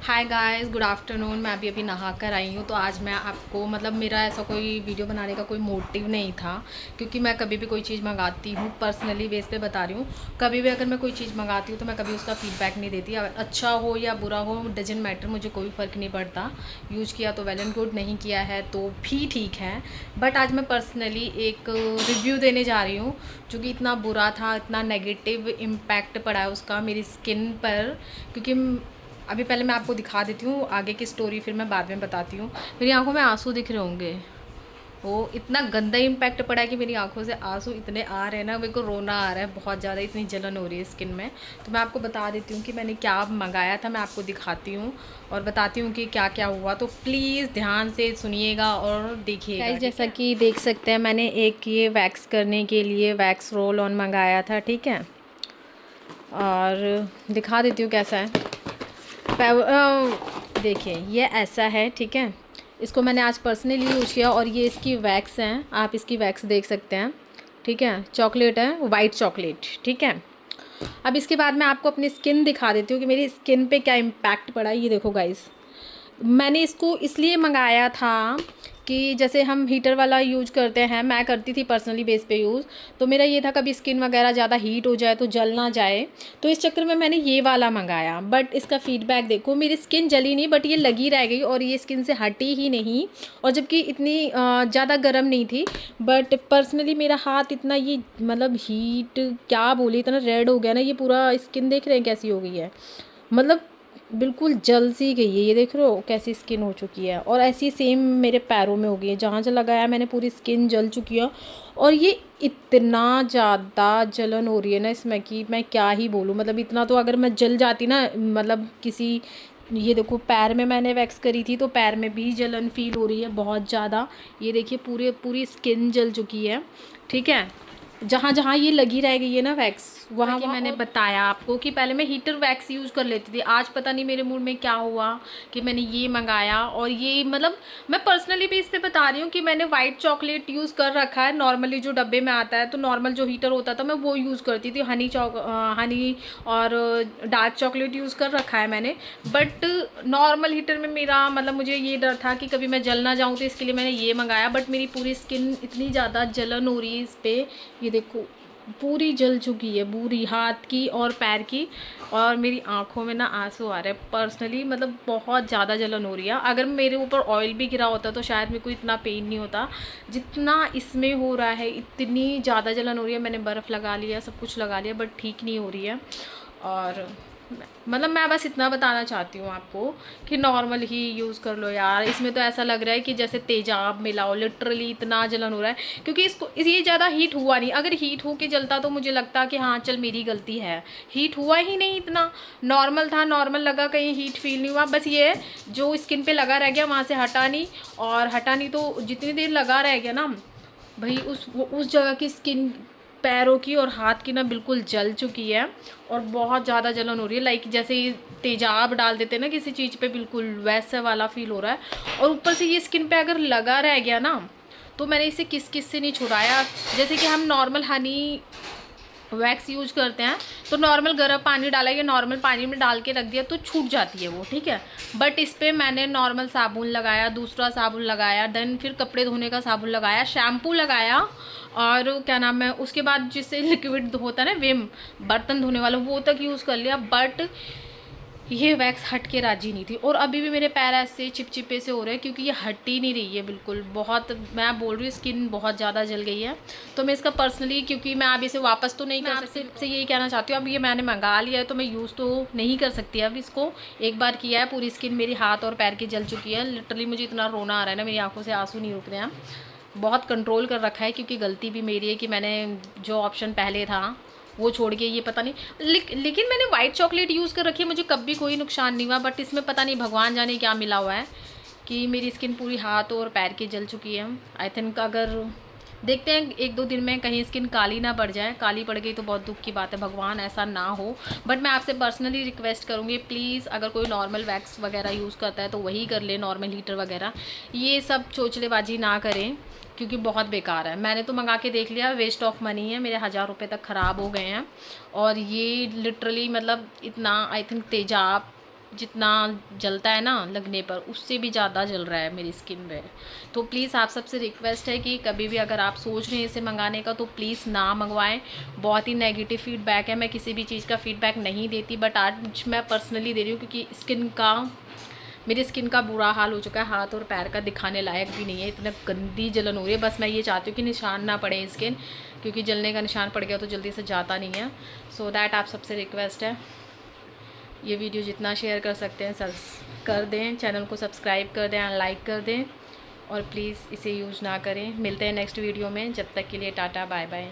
Hi guys, good afternoon. मैं अभी नहा कर आई हूँ। तो आज मैं आपको मेरा ऐसा कोई वीडियो बनाने का कोई मोटिव नहीं था, क्योंकि मैं कभी भी कोई चीज़ मंगाती हूँ, पर्सनली बेस पे बता रही हूँ, कभी भी अगर मैं कोई चीज़ मंगाती हूँ तो मैं कभी उसका फीडबैक नहीं देती। अगर अच्छा हो या बुरा हो डजेंट मैटर, मुझे कोई फ़र्क नहीं पड़ता। यूज़ किया तो वेल एंड गुड, नहीं किया है तो भी ठीक है। बट आज मैं पर्सनली एक रिव्यू देने जा रही हूँ, जो कि इतना बुरा था, इतना नेगेटिव इम्पैक्ट पड़ा है उसका मेरी स्किन पर। क्योंकि अभी पहले मैं आपको दिखा देती हूँ आगे की स्टोरी, फिर मैं बाद में बताती हूँ। मेरी आंखों में आंसू दिख रहे होंगे। वो इतना गंदा इम्पैक्ट पड़ा है कि मेरी आंखों से आंसू इतने आ रहे हैं ना, मेरे को रोना आ रहा है बहुत ज़्यादा, इतनी जलन हो रही है स्किन में। तो मैं आपको बता देती हूँ कि मैंने क्या मंगाया था, मैं आपको दिखाती हूँ और बताती हूँ कि क्या क्या हुआ। तो प्लीज़ ध्यान से सुनिएगा और देखिएगा। जैसा कि देख सकते हैं, मैंने एक ये वैक्स करने के लिए वैक्स रोल ऑन मंगाया था, ठीक है। और दिखा देती हूँ कैसा है। देखिए ये ऐसा है, ठीक है। इसको मैंने आज पर्सनली यूज़ किया और ये इसकी वैक्स हैं, आप इसकी वैक्स देख सकते हैं, ठीक है। चॉकलेट है, वाइट चॉकलेट, ठीक है। अब इसके बाद मैं आपको अपनी स्किन दिखा देती हूँ कि मेरी स्किन पे क्या इम्पैक्ट पड़ा। ये देखो गाइस, मैंने इसको इसलिए मंगाया था कि जैसे हम हीटर वाला यूज करते हैं, मैं करती थी पर्सनली बेस पे यूज़। तो मेरा ये था कभी स्किन वगैरह ज़्यादा हीट हो जाए तो जल ना जाए, तो इस चक्कर में मैंने ये वाला मंगाया। बट इसका फीडबैक देखो, मेरी स्किन जली नहीं, बट ये लगी रह गई और ये स्किन से हटी ही नहीं। और जबकि इतनी ज़्यादा गर्म नहीं थी, बट पर्सनली मेरा हाथ इतना ये हीट क्या बोले, इतना रेड हो गया ना, ये पूरा स्किन देख रहे हैं कैसी हो गई है, मतलब बिल्कुल जल सी गई है। ये देख रहे हो कैसी स्किन हो चुकी है। और ऐसी सेम मेरे पैरों में हो गई है, जहाँ जहाँ लगाया मैंने पूरी स्किन जल चुकी है। और ये इतना ज़्यादा जलन हो रही है ना इसमें कि मैं क्या ही बोलूँ। इतना तो अगर मैं जल जाती ना, किसी, ये देखो पैर में मैंने वैक्स करी थी तो पैर में भी जलन फील हो रही है बहुत ज़्यादा। ये देखिए पूरी स्किन जल चुकी है, ठीक है। जहाँ जहाँ ये लगी रह गई है ना वैक्स, वहाँ की मैंने बताया आपको कि पहले मैं हीटर वैक्स यूज़ कर लेती थी। आज पता नहीं मेरे मूड में क्या हुआ कि मैंने ये मंगाया। और ये मैं पर्सनली भी इस पे बता रही हूँ कि मैंने वाइट चॉकलेट यूज़ कर रखा है नॉर्मली, जो डब्बे में आता है। तो नॉर्मल जो हीटर होता था मैं वो यूज़ करती थी, हनी और डार्क चॉकलेट यूज़ कर रखा है मैंने। बट नॉर्मल हीटर में मेरा मुझे ये डर था कि कभी मैं जल ना जाऊँ, तो इसके लिए मैंने ये मंगाया। बट मेरी पूरी स्किन इतनी ज़्यादा जलन हो रही है इस पर, ये देखो पूरी जल चुकी है, पूरी हाथ की और पैर की। और मेरी आंखों में ना आंसू आ रहे हैं पर्सनली, बहुत ज़्यादा जलन हो रही है। अगर मेरे ऊपर ऑयल भी गिरा होता तो शायद मेरे को इतना पेन नहीं होता जितना इसमें हो रहा है। इतनी ज़्यादा जलन हो रही है, मैंने बर्फ़ लगा लिया, सब कुछ लगा लिया, बट ठीक नहीं हो रही है। और मैं बस इतना बताना चाहती हूँ आपको कि नॉर्मल ही यूज़ कर लो यार। इसमें तो ऐसा लग रहा है कि जैसे तेजाब मिलाओ, लिटरली इतना जलन हो रहा है। क्योंकि ये ज़्यादा हीट हुआ नहीं। अगर हीट हो के जलता तो मुझे लगता कि हाँ चल मेरी गलती है। हीट हुआ ही नहीं, इतना नॉर्मल था, नॉर्मल लगा, कहीं हीट फील नहीं हुआ। बस ये जो स्किन पे लगा रह गया, वहाँ से हटा नहीं। और हटा नहीं तो जितनी देर लगा रह गया ना भाई, उस जगह की स्किन, पैरों की और हाथ की ना बिल्कुल जल चुकी है। और बहुत ज़्यादा जलन हो रही है, लाइक जैसे ये तेजाब डाल देते हैं ना किसी चीज़ पे, बिल्कुल वैसा वाला फील हो रहा है। और ऊपर से ये स्किन पे अगर लगा रह गया ना, तो मैंने इसे किस से नहीं छुड़ाया। जैसे कि हम नॉर्मल हनी वैक्स यूज करते हैं तो नॉर्मल गर्म पानी डाला या नॉर्मल पानी में डाल के रख दिया तो छूट जाती है वो, ठीक है। बट इस पर मैंने नॉर्मल साबुन लगाया, दूसरा साबुन लगाया, देन फिर कपड़े धोने का साबुन लगाया, शैम्पू लगाया, और क्या नाम है उसके बाद जिससे लिक्विड होता है ना विम, बर्तन धोने वाला, वो तक यूज़ कर लिया। बट ये वैक्स हट के राजी नहीं थी। और अभी भी मेरे पैर ऐसे चिपचिपे से हो रहे हैं क्योंकि ये हट ही नहीं रही है बिल्कुल। बहुत, मैं बोल रही हूँ स्किन बहुत ज़्यादा जल गई है। तो मैं इसका पर्सनली, क्योंकि मैं अब इसे वापस तो नहीं कर सकती, से यही कहना चाहती हूँ, अब ये मैंने मंगा लिया है तो मैं यूज़ तो नहीं कर सकती अब इसको। एक बार किया है, पूरी स्किन मेरी हाथ और पैर की जल चुकी है। लिटरली मुझे इतना रोना आ रहा है ना, मेरी आंखों से आंसू नहीं रुक रहे हैं। बहुत कंट्रोल कर रखा है, क्योंकि गलती भी मेरी है कि मैंने जो ऑप्शन पहले था वो छोड़ के ये पता नहीं। लेकिन मैंने वाइट चॉकलेट यूज़ कर रखी है, मुझे कभी कोई नुकसान नहीं हुआ। बट इसमें पता नहीं भगवान जाने क्या मिला हुआ है कि मेरी स्किन पूरी हाथ और पैर की जल चुकी है। आई थिंक अगर देखते हैं 1-2 दिन में कहीं स्किन काली ना पड़ जाए। काली पड़ गई तो बहुत दुख की बात है, भगवान ऐसा ना हो। बट मैं आपसे पर्सनली रिक्वेस्ट करूँगी, प्लीज़ अगर कोई नॉर्मल वैक्स वगैरह यूज़ करता है तो वही कर ले, नॉर्मल हीटर वगैरह। ये सब चोचलेबाजी ना करें क्योंकि बहुत बेकार है। मैंने तो मंगा के देख लिया, वेस्ट ऑफ मनी है, मेरे 1000 रुपये तक ख़राब हो गए हैं। और ये लिटरली इतना आई थिंक तेजाब जितना जलता है ना लगने पर, उससे भी ज़्यादा जल रहा है मेरी स्किन पे। तो प्लीज़ आप सबसे रिक्वेस्ट है कि कभी भी अगर आप सोच रहे हैं इसे मंगाने का तो प्लीज़ ना मंगवाएं। बहुत ही नेगेटिव फीडबैक है, मैं किसी भी चीज़ का फीडबैक नहीं देती, बट आज मैं पर्सनली दे रही हूँ क्योंकि मेरी स्किन का बुरा हाल हो चुका है, हाथ और पैर का दिखाने लायक भी नहीं है, इतना गंदी जलन हो रही है। बस मैं ये चाहती हूँ कि निशान ना पड़े स्किन, क्योंकि जलने का निशान पड़ गया तो जल्दी से जाता नहीं है। सो दैट आप सबसे रिक्वेस्ट है, ये वीडियो जितना शेयर कर सकते हैं कर दें, चैनल को सब्सक्राइब कर दें, लाइक कर दें, और प्लीज़ इसे यूज़ ना करें। मिलते हैं नेक्स्ट वीडियो में, जब तक के लिए टाटा बाय बाय।